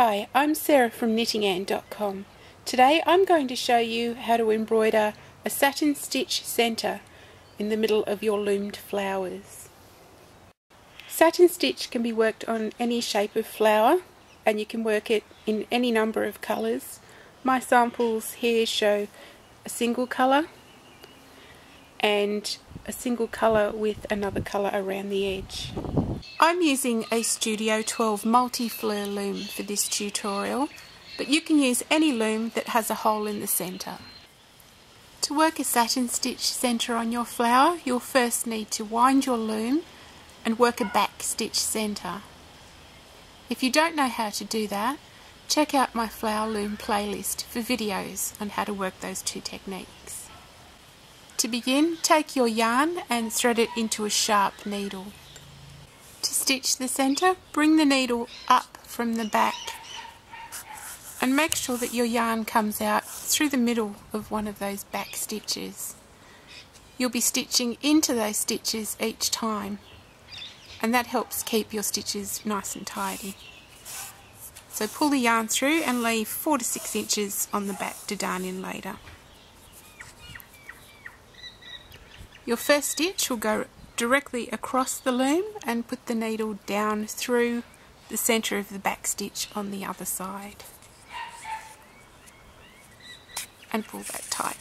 Hi, I'm Sarah from Knitting-and.com. Today I'm going to show you how to embroider a satin stitch centre in the middle of your loomed flowers. Satin stitch can be worked on any shape of flower and you can work it in any number of colours. My samples here show a single colour and a single colour with another colour around the edge. I'm using a Studio 12 multi-fleur loom for this tutorial, but you can use any loom that has a hole in the centre. To work a satin stitch centre on your flower, you'll first need to wind your loom and work a back stitch centre. If you don't know how to do that, check out my flower loom playlist for videos on how to work those two techniques. To begin, take your yarn and thread it into a sharp needle. To stitch the centre, bring the needle up from the back and make sure that your yarn comes out through the middle of one of those back stitches. You'll be stitching into those stitches each time, and that helps keep your stitches nice and tidy. So pull the yarn through and leave 4 to 6 inches on the back to darn in later. Your first stitch will go directly across the loom and put the needle down through the centre of the back stitch on the other side. And pull that tight.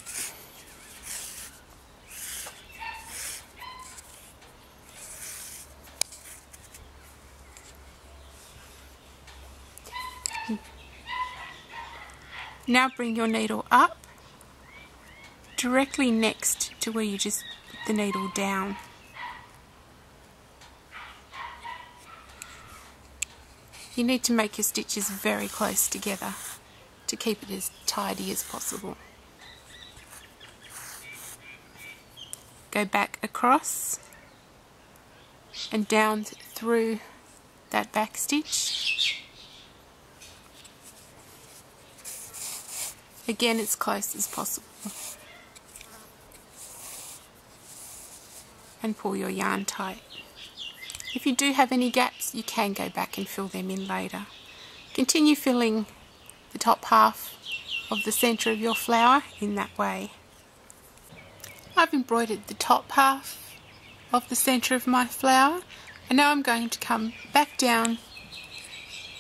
Now bring your needle up directly next to where you just put the needle down. You need to make your stitches very close together to keep it as tidy as possible. Go back across and down through that back stitch. Again, as close as possible. And pull your yarn tight. If you do have any gaps, you can go back and fill them in later. Continue filling the top half of the centre of your flower in that way. I've embroidered the top half of the centre of my flower, and now I'm going to come back down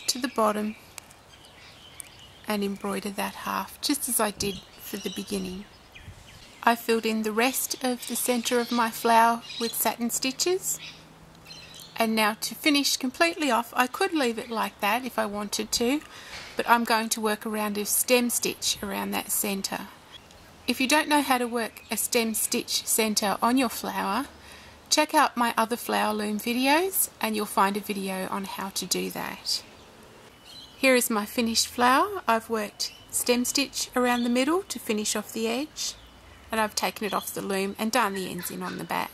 to the bottom and embroider that half, just as I did for the beginning. I filled in the rest of the centre of my flower with satin stitches. And now to finish completely off, I could leave it like that if I wanted to, but I'm going to work around a stem stitch around that centre. If you don't know how to work a stem stitch centre on your flower, check out my other flower loom videos and you'll find a video on how to do that. Here is my finished flower. I've worked stem stitch around the middle to finish off the edge, and I've taken it off the loom and done the ends in on the back.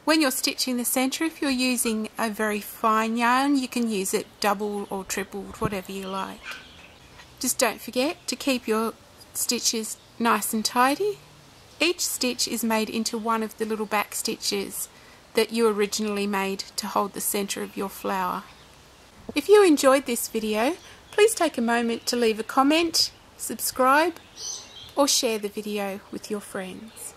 When you're stitching the centre, if you're using a very fine yarn, you can use it doubled or tripled, whatever you like. Just don't forget to keep your stitches nice and tidy. Each stitch is made into one of the little back stitches that you originally made to hold the centre of your flower. If you enjoyed this video, please take a moment to leave a comment, subscribe, or share the video with your friends.